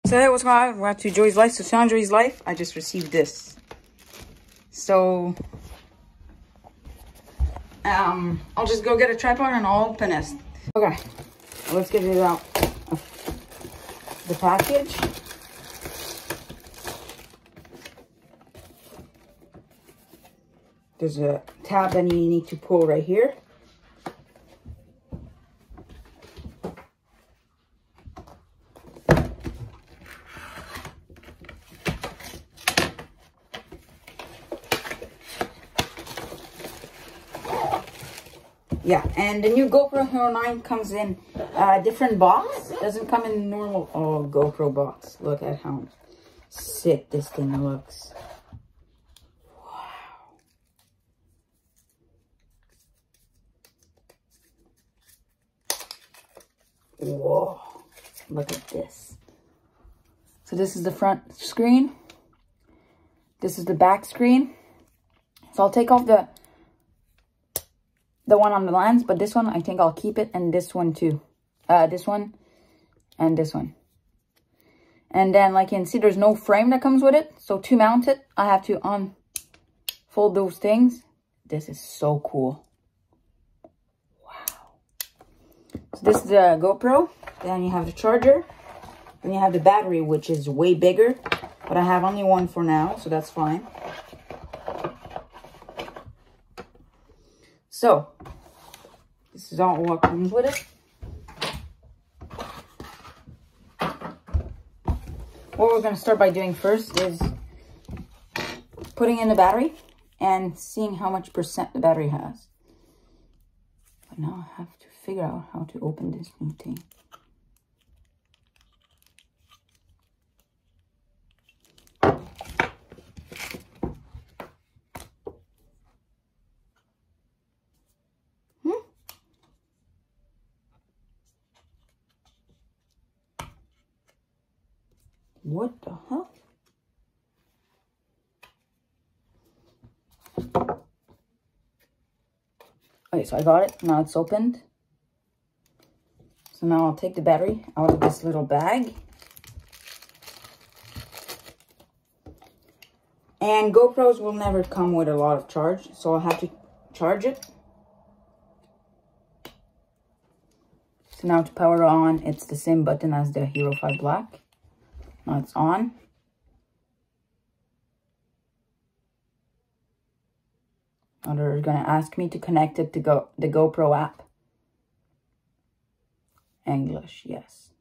So hey, what's going on? We're to Joey's Life. So Sean Joey's Life, I just received this. So I'll just go get a tripod and I'll open it. Okay, let's get it out of the package. There's a tab that you need to pull right here. Yeah, and the new GoPro Hero 9 comes in a different box. It doesn't come in normal GoPro box. Look at how sick this thing looks. Wow. Whoa. Look at this. So this is the front screen. This is the back screen. So I'll take off the one on the lens, but this one, I think I'll keep it, and this one too. This one, and this one. And then, like you can see, there's no frame that comes with it. So to mount it, I have to unfold those things. This is so cool. Wow. So this is the GoPro. Then you have the charger. Then you have the battery, which is way bigger. But I have only one for now, so that's fine. So, this is all what comes with it. What we're going to start by doing first is putting in the battery and seeing how much percent the battery has. But now I have to figure out how to open this new thing. What the hell? Okay, so I got it. Now it's opened. So now I'll take the battery out of this little bag. And GoPros will never come with a lot of charge, so I'll have to charge it. So now to power on, it's the same button as the Hero 5 Black. Now it's on. Now they're going to ask me to connect it to the GoPro app. English, yes.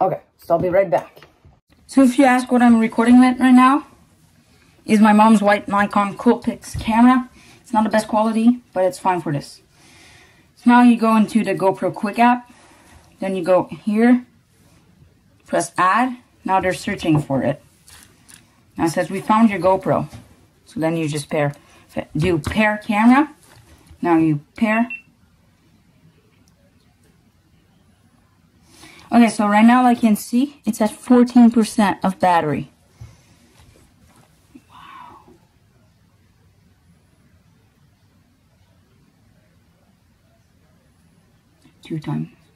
Okay, so I'll be right back. So if you ask what I'm recording with right now, is my mom's white Nikon Coolpix camera. It's not the best quality, but it's fine for this. So now you go into the GoPro Quick app. Then you go here, press add. Now they're searching for it. Now it says we found your GoPro. So then you just do pair camera. Now you pair. Okay, so right now, like you can see, it's at 14% of battery.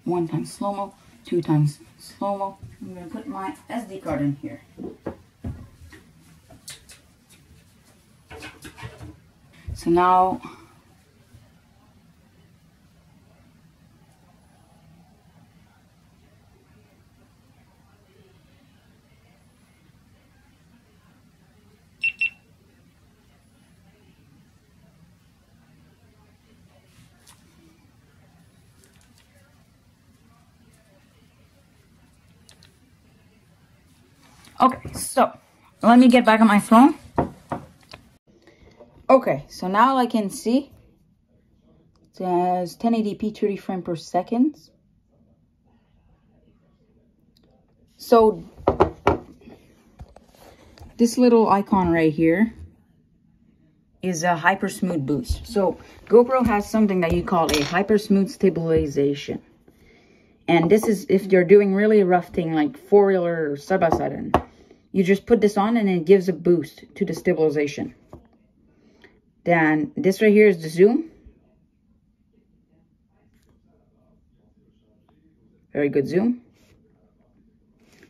One time slow-mo, 2 times slow-mo. I'm going to put my SD card in here. So now, okay, so let me get back on my phone. Okay, so now I can see it says 1080p 30 frames per second. So this little icon right here is a hyper smooth boost. So GoPro has something that you call a hyper smooth stabilization. And this is if you're doing really rough thing like four-wheeler or side-by-side, and you just put this on and it gives a boost to the stabilization. Then this right here is the zoom. Very good zoom.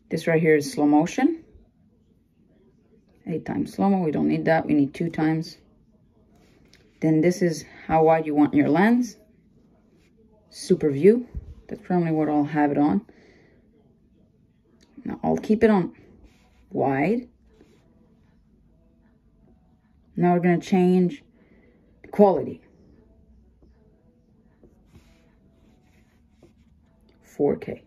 This right here is slow motion. 8 times slow-mo, we don't need that. We need 2 times. Then this is how wide you want your lens. Super view. That's probably what I'll have it on. Now I'll keep it on wide. Now we're going to change the quality. 4K.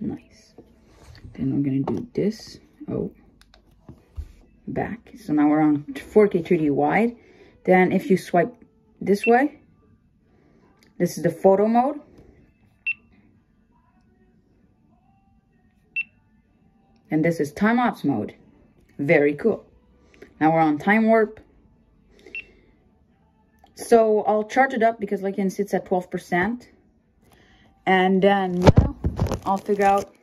Nice. Then we're going to do this. Oh. Back. So now we're on 4K 3D wide. Then if you swipe this way, this is the photo mode. And this is time-lapse mode. Very cool. Now we're on time warp. So I'll charge it up because like you can see it's at 12%. And then now I'll figure out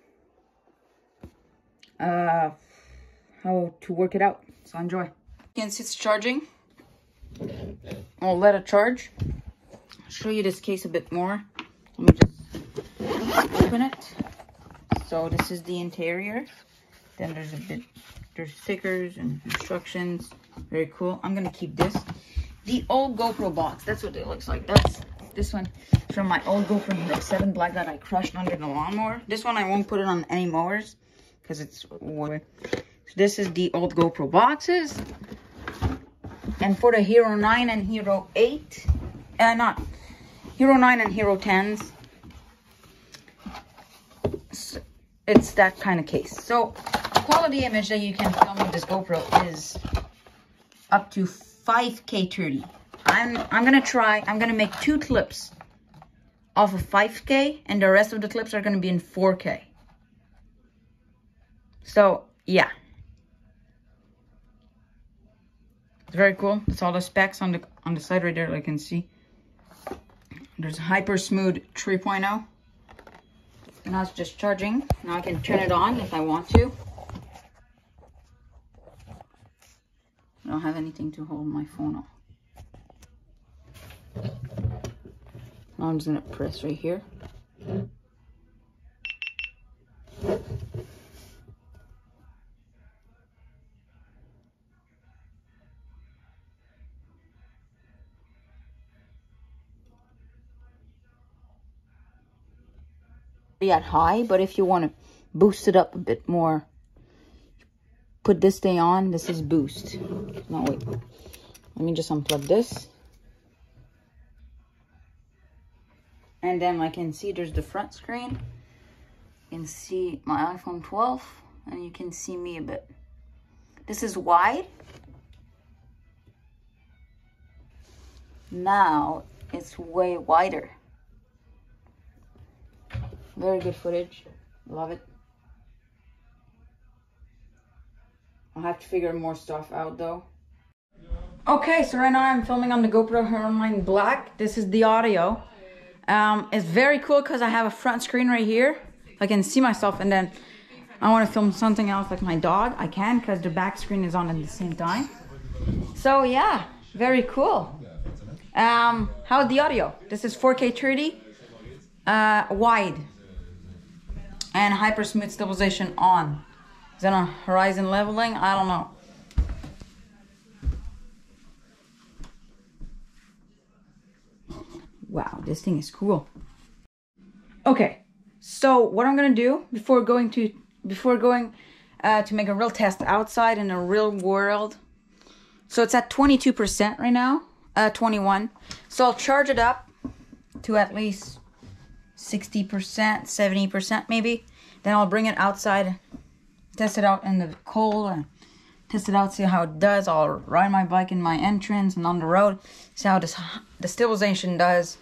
how to work it out. So enjoy. You can see it's charging. I'll let it charge. I'll show you this case a bit more. Let me just open it. So this is the interior. Then there's stickers and instructions. Very cool. I'm gonna keep this. The old GoPro box, that's what it looks like. That's this one from my old GoPro like 7 Black that I crushed under the lawnmower. This one I won't put it on any mowers because it's water. So this is the old GoPro boxes. And for the Hero 9 and Hero 8, not Hero 9 and Hero 10s, so it's that kind of case. So quality image that you can film with this GoPro is up to 5K 30. I'm gonna make 2 clips off of 5K, and the rest of the clips are gonna be in 4K. So yeah, it's very cool. It's all the specs on the side right there, like you can see. There's Hyper Smooth 3.0. Now it's just charging. Now I can turn it on if I want to. I don't have anything to hold my phone on. Now I'm just gonna press right here. At high, but if you want to boost it up a bit more, put this thing on. This is boost. No, wait, let me just unplug this, and then I can see there's the front screen. You can see my iPhone 12, and you can see me a bit. This is wide. Now it's way wider. Very good footage. Love it. I'll have to figure more stuff out though. Okay, so right now I'm filming on the GoPro Hero 9 Black. This is the audio. It's very cool because I have a front screen right here. I can see myself, and then I want to film something else like my dog. I can because the back screen is on at the same time. So yeah, very cool. How's the audio? This is 4K 30 wide. And Hyper Smooth stabilization on. Is that on horizon leveling? I don't know. Wow, this thing is cool. Okay, so what I'm gonna do before going to make a real test outside in the real world. So it's at 22% right now, 21. So I'll charge it up to at least 60%, 70% maybe. Then I'll bring it outside, test it out in the cold, and test it out, see how it does. I'll ride my bike in my entrance and on the road, see how the stabilization does.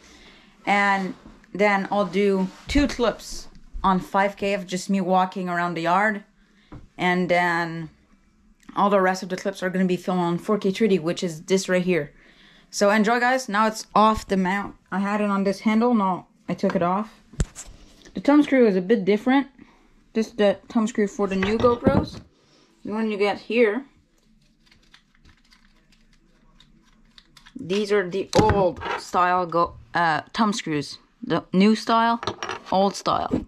And then I'll do 2 clips on 5K of just me walking around the yard. And then all the rest of the clips are going to be filmed on 4K 3D, which is this right here. So enjoy, guys. Now it's off the mount. I had it on this handle. Now I took it off. The thumb screw is a bit different. This is the thumb screw for the new GoPros. The one you get here. These are the old style thumb screws. The new style, old style.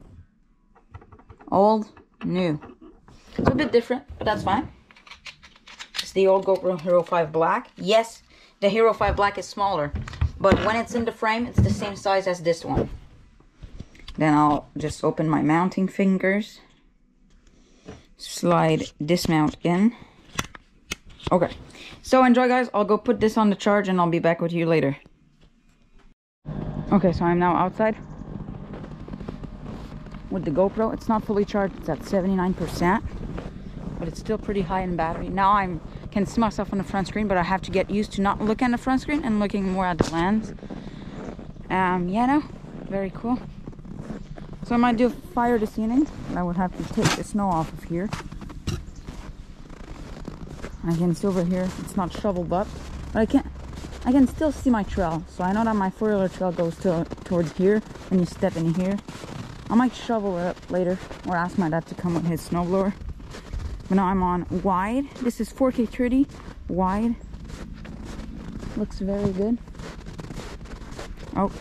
Old, new. It's a bit different, but that's fine. It's the old GoPro Hero 5 Black. Yes, the Hero 5 Black is smaller, but when it's in the frame, it's the same size as this one. Then I'll just open my mounting fingers. Slide this mount in. Okay, so enjoy, guys. I'll go put this on the charge and I'll be back with you later. Okay, so I'm now outside with the GoPro. It's not fully charged, it's at 79%, but it's still pretty high in battery. Now I can see myself on the front screen, but I have to get used to not looking at the front screen and looking more at the lens. Yeah, no, very cool. So I might do fire the ceiling, but I would have to take the snow off of here. I can see over here, it's not shoveled up, but I can still see my trail. So I know that my 4-wheeler trail goes towards here, and you step in here. I might shovel it up later, or ask my dad to come with his snowblower. But now I'm on wide. This is 4K 30 wide. Looks very good. Oh,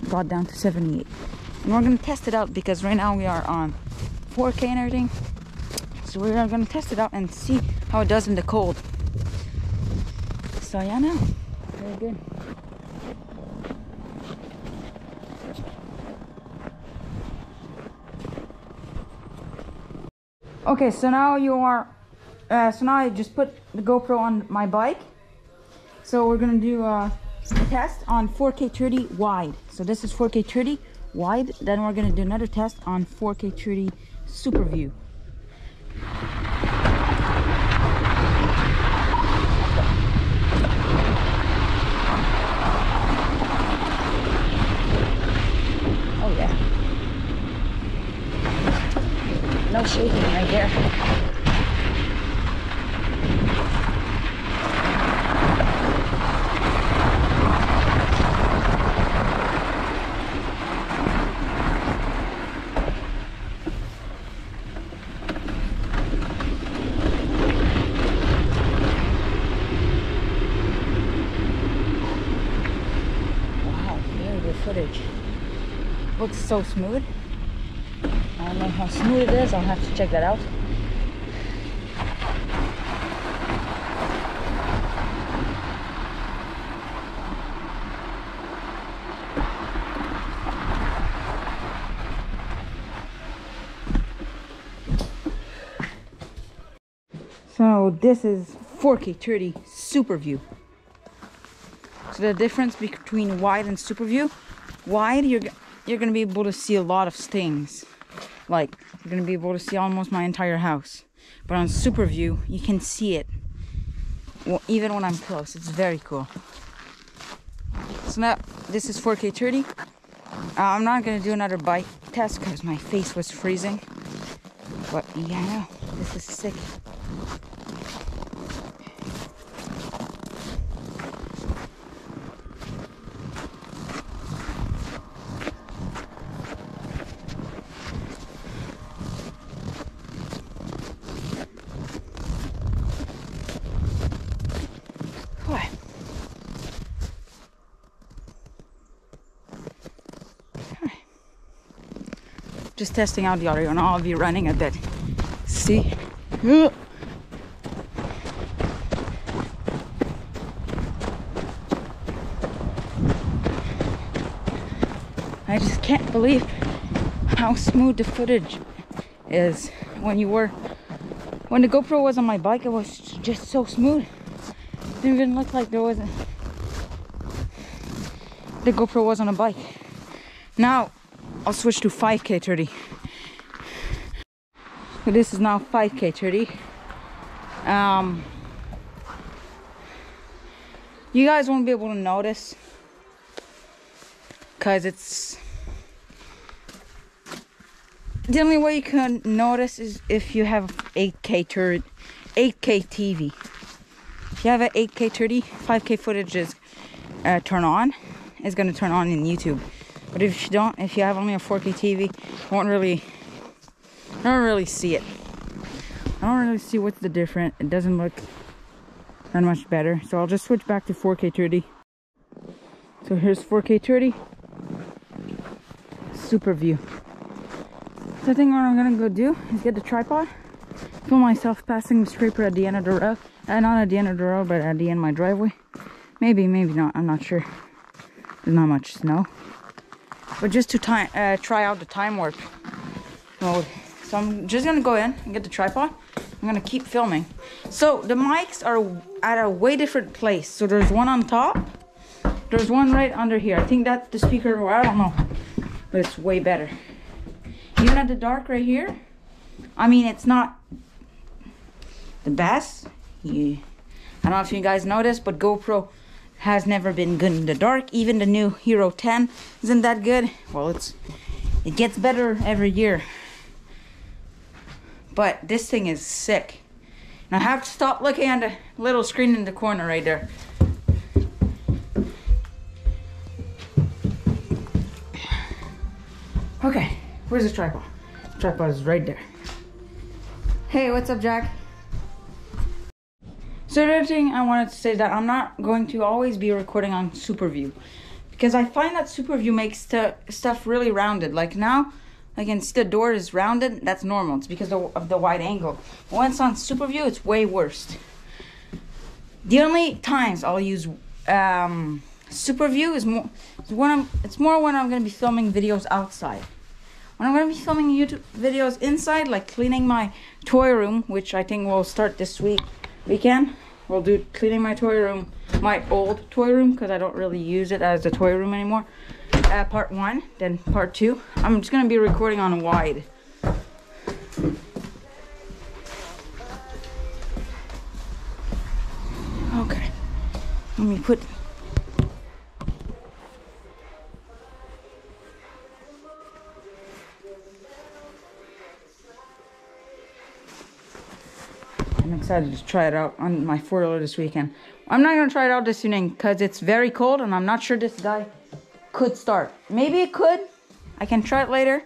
got down to 78. And we're gonna test it out because right now we are on 4K and everything. So we're gonna test it out and see how it does in the cold. So yeah, no, very good. Okay, so now so now I just put the GoPro on my bike. So we're gonna do a test on 4K 30 wide. So this is 4K 30 wide. Then we're gonna do another test on 4K 30 super view. Oh yeah. No shaking right there. Wow, very good footage. Looks so smooth. I don't know how smooth it is, I'll have to check that out. So this is 4K 30 super view. So the difference between wide and super view, wide you're going to be able to see a lot of things. Like, you're going to be able to see almost my entire house. But on super view, you can see it. Well, even when I'm close, it's very cool. So now, this is 4K 30. I'm not going to do another bike test because my face was freezing. But yeah, no, this is sick. Just testing out the audio, and I'll be running a bit. See? I just can't believe how smooth the footage is. When the GoPro was on my bike, it was just so smooth. It didn't even look like the GoPro was on a bike. Now I'll switch to 5K 30. So this is now 5K 30. You guys won't be able to notice because it's the only way you can notice is if you have 8K TV. If you have an 8K 30, 5K footage is it's going to turn on in YouTube. But if you don't, if you have only a 4K TV, I don't really see it. I don't really see what's the difference. It doesn't look that much better. So I'll just switch back to 4K 30. So here's 4K 30. Super view. So I think what I'm gonna go do is get the tripod, film myself passing the scraper at the end of the road. Not at the end of the road, but at the end of my driveway. Maybe, maybe not. I'm not sure. There's not much snow. But just to try out the time warp mode. So I'm just gonna go in and get the tripod. I'm gonna keep filming. So the mics are at a way different place. So there's one on top. There's one right under here. I think that's the speaker, or I don't know. But it's way better. Even at the dark right here, I mean, it's not the best. I don't know if you guys noticed, but GoPro has never been good in the dark. Even the new Hero 10 isn't that good. Well, it gets better every year. But this thing is sick. And I have to stop looking at the little screen in the corner right there. Okay, where's the tripod? The tripod is right there. Hey, what's up, Jack? So the other thing I wanted to say is that I'm not going to always be recording on Super View, because I find that Super View makes stuff really rounded. Like now, I can see the door is rounded. That's normal. It's because of the wide angle. But when it's on Super View, it's way worse. The only times I'll use Super View is more when I'm going to be filming videos outside. When I'm going to be filming YouTube videos inside, like cleaning my toy room, which I think will start this weekend. We'll do cleaning my toy room, my old toy room, because I don't really use it as a toy room anymore. Part 1, then part 2. I'm just going to be recording on wide. Okay. Let me put... I'm excited to try it out on my 4-wheeler this weekend. I'm not going to try it out this evening because it's very cold and I'm not sure this guy could start. Maybe it could. I can try it later.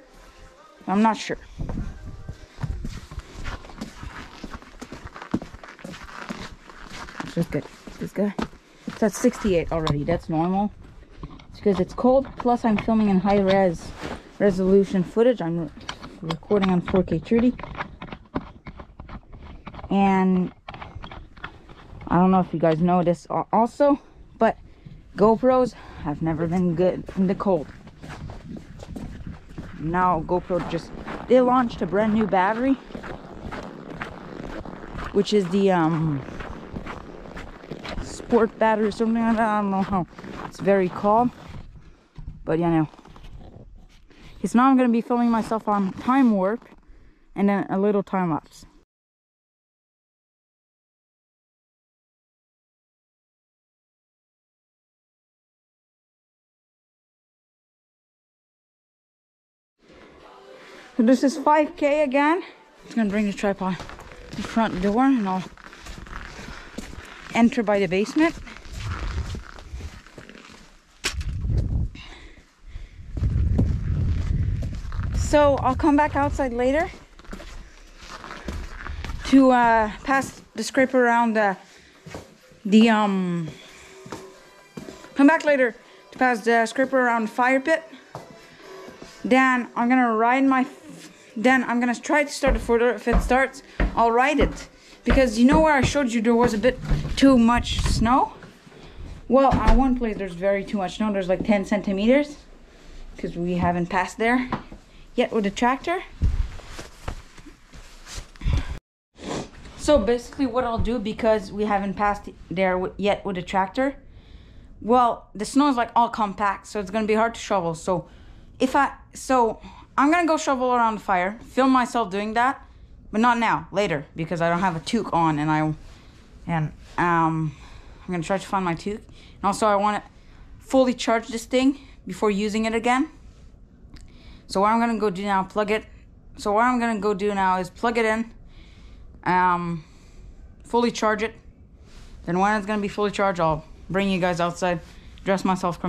I'm not sure. Let's just get this guy. It's at 68 already. That's normal. It's because it's cold. Plus I'm filming in high resolution footage. I'm recording on 4K 30. And I don't know if you guys know this also, but GoPros have never been good in the cold. Now GoPro they launched a brand new battery, which is the sport battery or something like that. I don't know how it's very called, but you know. Because now I'm going to be filming myself on time warp and then a little time lapse. So this is 5K again. It's gonna bring the tripod to the front door and I'll enter by the basement. So I'll come back outside later to pass the scraper around come back later to pass the scraper around the fire pit. Then I'm gonna I'm gonna try to start the footer. If it starts, I'll ride it. Because you know where I showed you there was a bit too much snow? Well, on one place there's too much snow. There's like 10 centimeters. Because we haven't passed there yet with the tractor. So basically what I'll do, because we haven't passed there yet with the tractor, well, the snow is like all compact, so it's gonna be hard to shovel. So I'm gonna go shovel around the fire, film myself doing that, but not now, later, because I don't have a toque on, and I'm gonna try to find my toque. And also I want to fully charge this thing before using it again. So what I'm gonna go do now, plug it. So what I'm gonna go do now is plug it in, fully charge it. Then when it's gonna be fully charged, I'll bring you guys outside, dress myself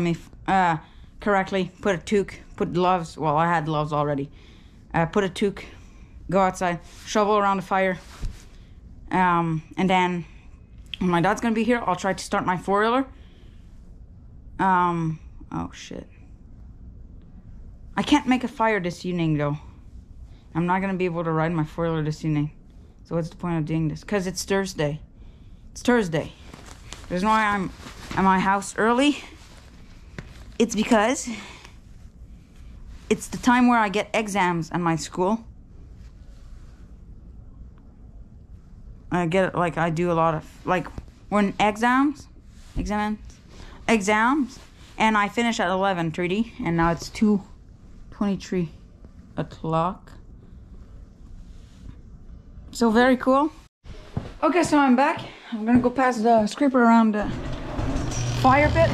correctly, put a toque, put gloves. Well, I had gloves already. Put a toque, go outside, shovel around the fire, and then when my dad's gonna be here, I'll try to start my 4-wheeler. Oh shit. I can't make a fire this evening though. I'm not gonna be able to ride my four-wheeler this evening. So what's the point of doing this? Because it's Thursday. It's Thursday. There's no way I'm at my house early. It's because it's the time where I get exams at my school. I get like I do a lot of like when exams, and I finish at 11:30 and now it's 2:23 o'clock. So very cool. Okay, so I'm back. I'm gonna go pass the scraper around the fire pit.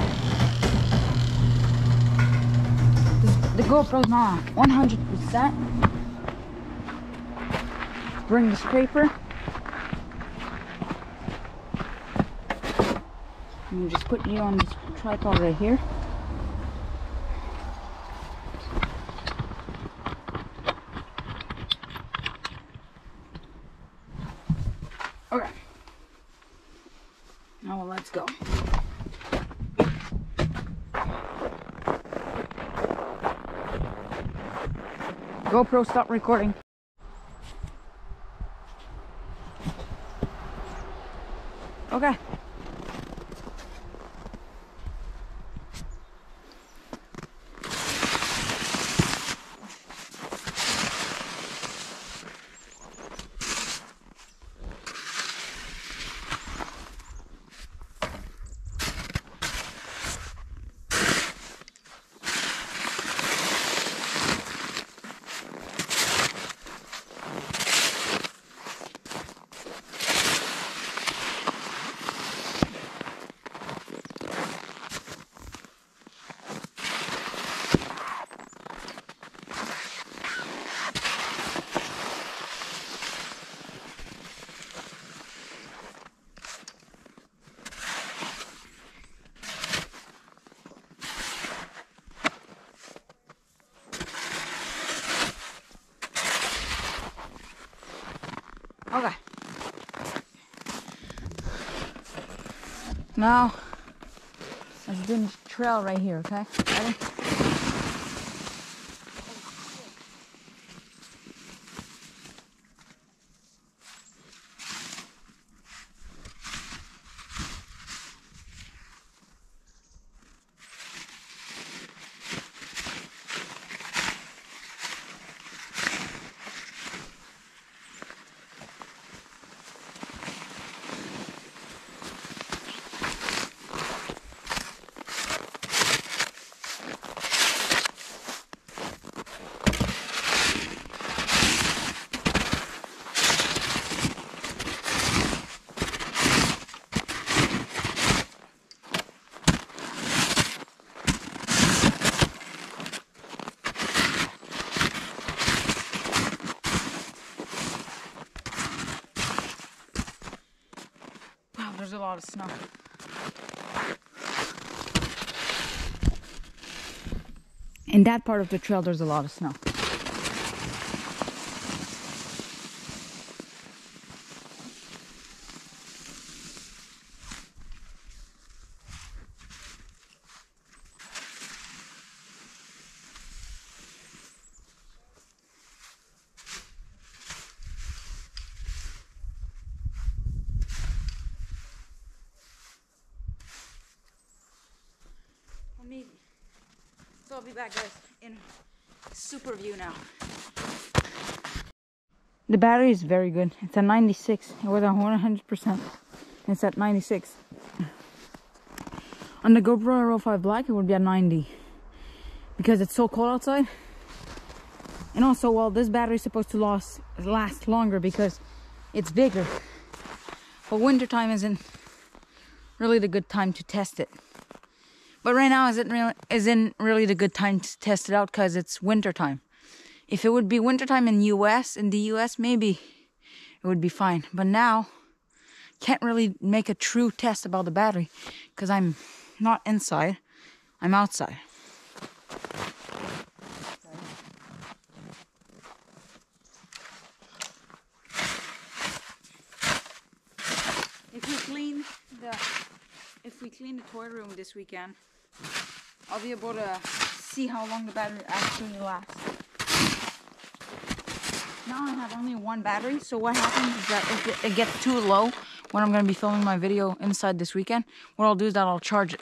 The GoPro's not 100%. Bring the scraper. I'm just putting you on this tripod right here. Okay. Now let's go. GoPro, stop recording. Okay. Okay. Now, let's do this trail right here, okay? Ready? There's a lot of snow. In that part of the trail, there's a lot of snow. So I'll be back, guys, in super view now. The battery is very good. It's at 96. It was at 100%. It's at 96. On the GoPro Hero 5 Black, it would be at 90. Because it's so cold outside. And also, well, this battery is supposed to last longer because it's bigger. But wintertime isn't really the good time to test it. But right now isn't really the good time to test it out because it's wintertime. If it would be wintertime in the US, maybe it would be fine. But now, can't really make a true test about the battery because I'm not inside, I'm outside. If we clean the toy room this weekend, I'll be able to see how long the battery actually lasts. Now I have only one battery, so what happens is that if it gets too low when I'm going to be filming my video inside this weekend, what I'll do is that I'll charge it.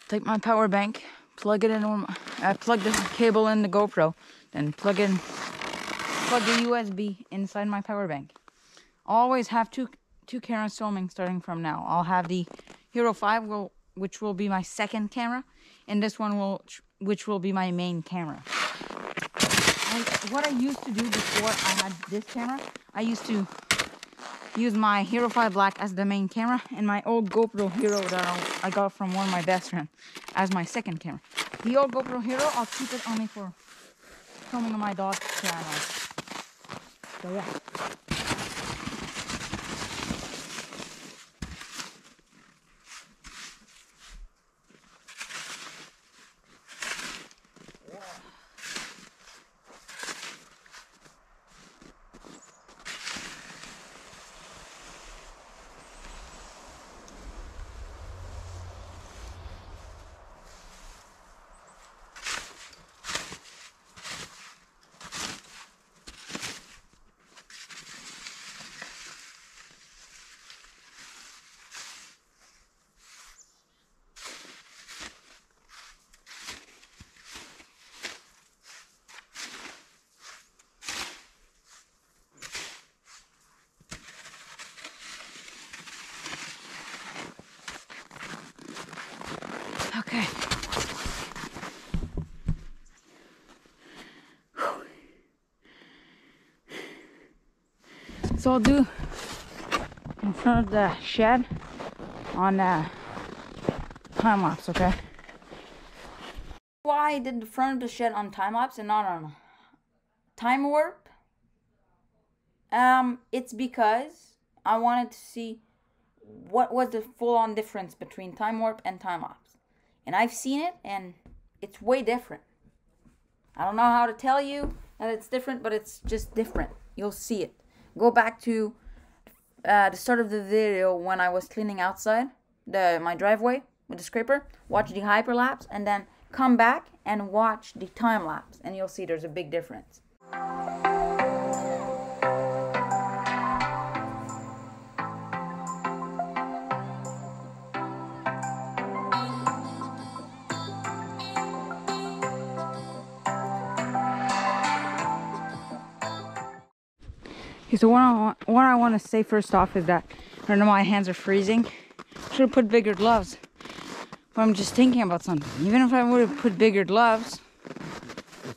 Take my power bank, plug it in, plug the cable in the GoPro, then plug the USB inside my power bank. I'll always have two cameras filming starting from now. I'll have the Hero 5, which will be my second camera, and this one which will be my main camera. What I used to do before I had this camera, I used to use my Hero 5 Black as the main camera and my old GoPro Hero that I got from one of my best friends as my second camera. The old GoPro Hero, I'll keep it only for filming on my dog's channel. So yeah. Okay. So I'll do in front of the shed on time lapse, okay? Why I did the front of the shed on time lapse and not on time warp? It's because I wanted to see what was the full-on difference between time warp and time lapse. And I've seen it, and it's way different. I don't know how to tell you that it's different, but it's just different. You'll see it. Go back to the start of the video when I was cleaning outside my driveway with the scraper. Watch the hyperlapse, and then come back and watch the time lapse, and you'll see there's a big difference. Okay, so what I want to say first off is that I know my hands are freezing. Should have put bigger gloves. But I'm just thinking about something. Even if I would have put bigger gloves,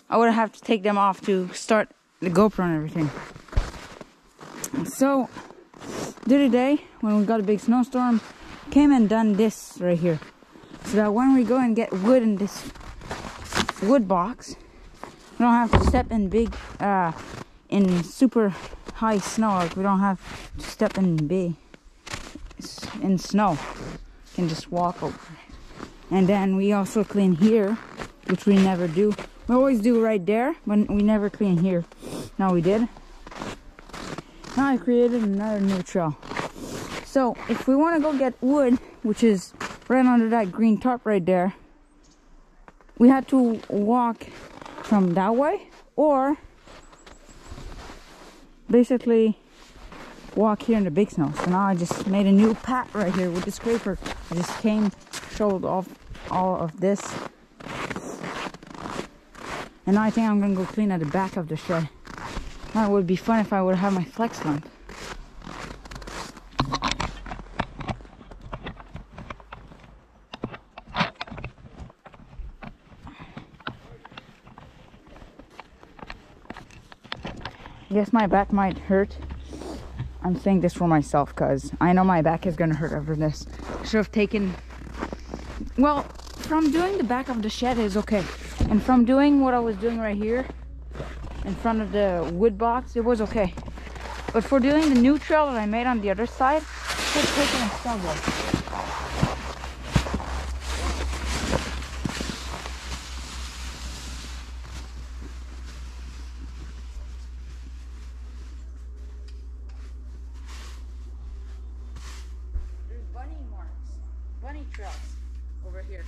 I would have to take them off to start the GoPro and everything. So the other day when we got a big snowstorm, came and done this right here, so that when we go and get wood in this wood box, we don't have to step in in super high snow. Like, we don't have to step in snow. We can just walk over. And then we also clean here, which we never do. We always do right there, but we never clean here. Now we did. Now I created another new trail. So if we want to go get wood, which is right under that green tarp right there, we had to walk from that way, or basically walk here in the big snow. So now I just made a new path right here with the scraper. I just showed off all of this, and now I think I'm gonna go clean at the back of the shed. Now it would be fun if I would have my flex lamp. I guess my back might hurt. I'm saying this for myself because I know my back is gonna hurt over this. Should have taken, well, from doing the back of the shed is okay, and from doing what I was doing right here in front of the wood box, it was okay. But for doing the new trail that I made on the other side, it's taking a struggle. Bunny trails over here.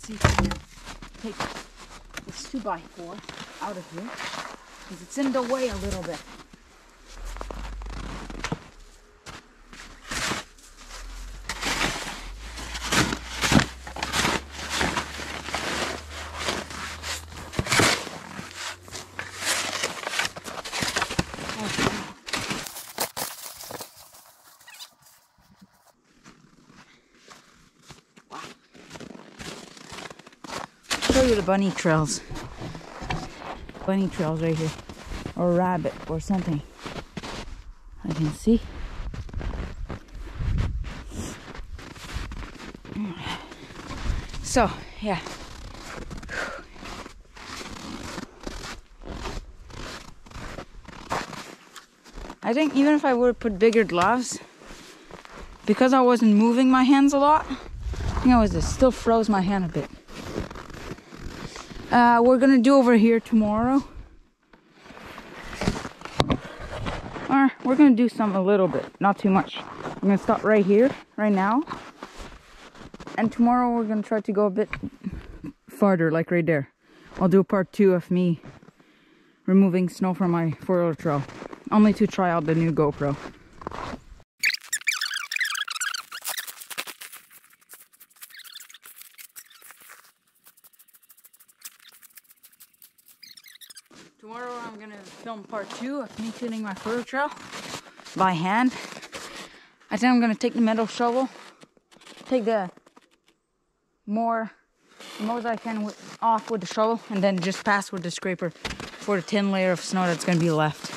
see if I can take this 2x4 out of here, because it's in the way a little bit. Show you the bunny trails. Bunny trails right here. Or a rabbit or something. I can see. So, yeah. I think even if I would have put bigger gloves, because I wasn't moving my hands a lot, I think it still froze my hand a bit. We're gonna do over here tomorrow. Or we're gonna do some a little bit, not too much. I'm gonna stop right here, right now. And tomorrow we're gonna try to go a bit farther, like right there. I'll do a part 2 of me removing snow from my 4-wheeler trail. Only to try out the new GoPro. Tomorrow I'm gonna film part 2 of me cleaning my 4-wheeler trail by hand. I think I'm gonna take the metal shovel, take the most I can off with the shovel, and then just pass with the scraper for the thin layer of snow that's gonna be left.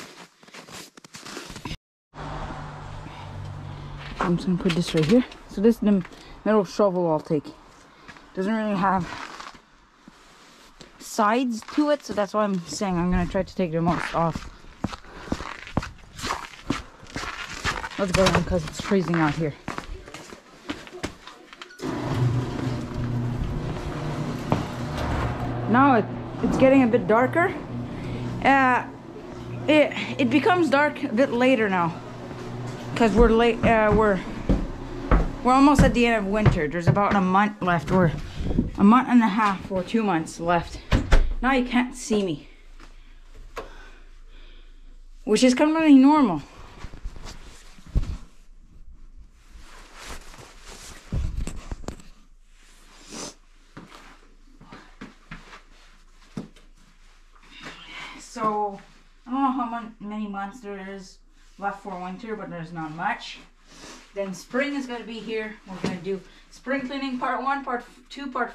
I'm just gonna put this right here. So this is the metal shovel I'll take. Doesn't really have sides to it, so that's why I'm saying I'm gonna try to take the most off. Let's go on because it's freezing out here. Now it's getting a bit darker. It becomes dark a bit later now because we're late. We're almost at the end of winter. There's about a month left, or a month and a half or 2 months left. Now you can't see me, which is completely normal. So I don't know how many months there is left for winter, but there's not much. Then spring is going to be here. We're going to do spring cleaning part 1, part 2, part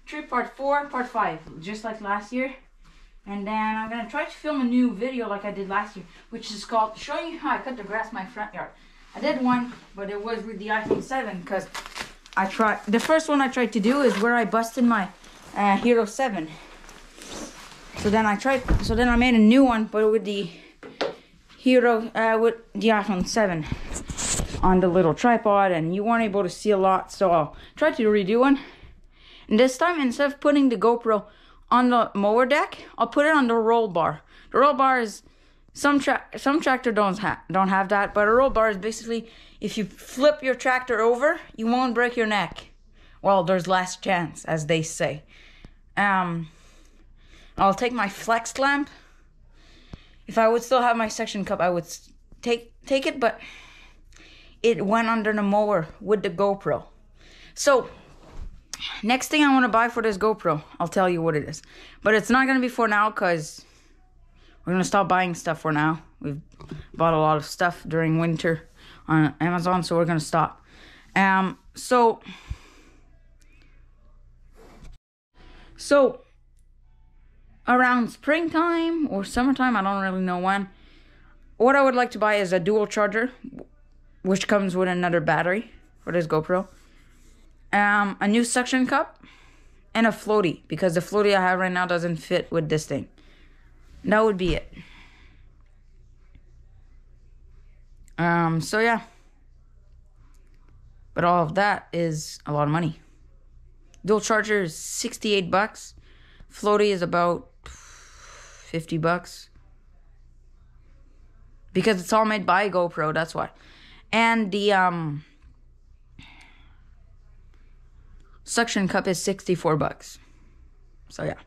3, part 4, part 5, just like last year. And then I'm going to try to film a new video like I did last year, which is called showing you how I cut the grass in my front yard. I did one, but it was with the iPhone 7 because the first one I tried to do is where I busted my Hero 7. So then I made a new one, but with the with the iPhone 7 on the little tripod, and you weren't able to see a lot, so I'll try to redo one. And this time, instead of putting the GoPro on the mower deck, I'll put it on the roll bar. The roll bar is some tractor don't have that, but a roll bar is basically if you flip your tractor over, you won't break your neck. Well, there's less chance, as they say. I'll take my flex clamp. If I would still have my suction cup, I would take it, but it went under the mower with the GoPro. So next thing I want to buy for this GoPro, I'll tell you what it is. But it's not going to be for now because we're going to stop buying stuff for now. We've bought a lot of stuff during winter on Amazon, so we're going to stop. So around springtime or summertime, I don't really know when, what I would like to buy is a dual charger, which comes with another battery for this GoPro, a new suction cup, and a floaty, because the floaty I have right now doesn't fit with this thing. That would be it. So yeah. But all of that is a lot of money. Dual charger is $68. Floaty is about $50. Because it's all made by GoPro, that's why. And the suction cup is 64 bucks. So yeah.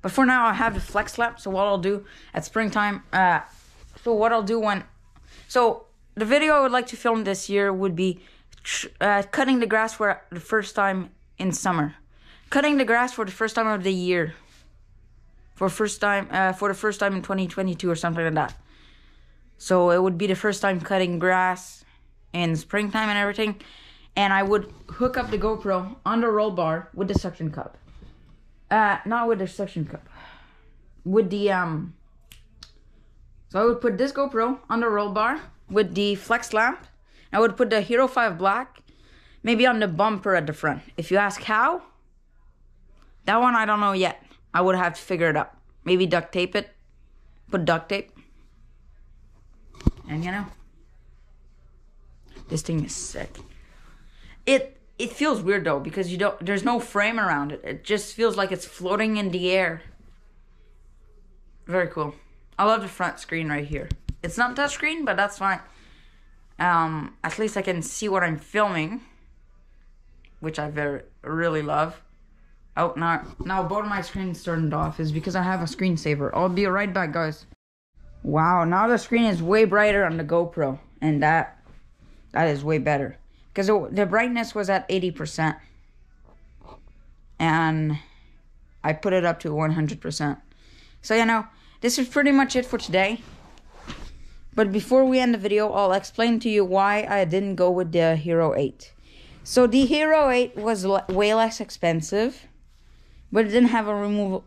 But for now, I have the flex lap. So what I'll do at springtime, so the video I would like to film this year would be cutting the grass for the first time in summer. Cutting the grass for the first time of the year. For the first time in 2022 or something like that. So it would be the first time cutting grass in springtime and everything. And I would hook up the GoPro on the roll bar with the suction cup. Not with the suction cup. With the, So I would put this GoPro on the roll bar with the flex lamp. I would put the Hero 5 Black maybe on the bumper at the front. If you ask how, that one I don't know yet. I would have to figure it out. Maybe duct tape it. Put duct tape. And you know, this thing is sick. It feels weird though because there's no frame around it. It just feels like it's floating in the air. Very cool. I love the front screen right here. It's not touchscreen, but that's fine. At least I can see what I'm filming, which I really love. Oh, now both of my screens turned off is because I have a screensaver. I'll be right back, guys. Wow, now the screen is way brighter on the GoPro, and that is way better because the brightness was at 80%, and I put it up to 100%. So you know, this is pretty much it for today. But before we end the video, I'll explain to you why I didn't go with the Hero 8. So the Hero 8 was way less expensive, but it didn't have a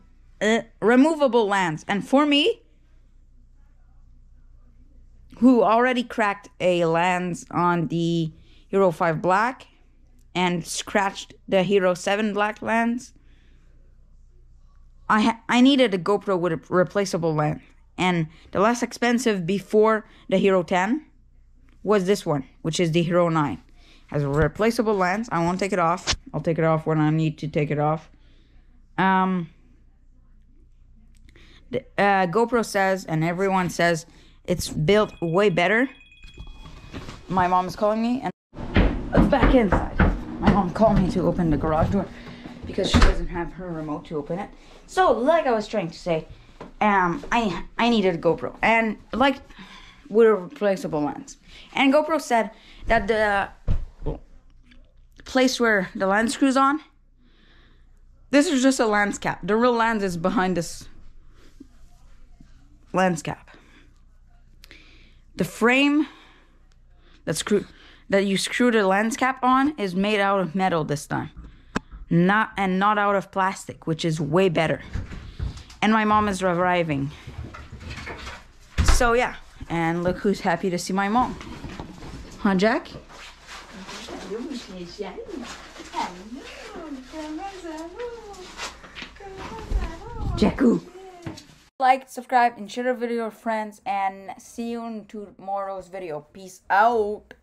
removable lens. And for me, who already cracked a lens on the Hero 5 Black and scratched the Hero 7 Black lens, I needed a GoPro with a replaceable lens. And the less expensive before the Hero 10 was this one, which is the Hero 9. Has a replaceable lens. I won't take it off. I'll take it off when I need to take it off. GoPro says, and everyone says, it's built way better. My mom is calling me, and let's back inside. My mom called me to open the garage door because she doesn't have her remote to open it. So, like I was trying to say, I needed a GoPro, and like with a replaceable lens. And GoPro said that the place where the lens screws on, this is just a lens cap. The real lens is behind this lens cap. The frame that you screw the lens cap on is made out of metal this time, not out of plastic, which is way better. And my mom is arriving. So yeah, and look who's happy to see my mom. Huh, Jack? Jacku. Like, subscribe, and share the video with friends, and see you in tomorrow's video. Peace out.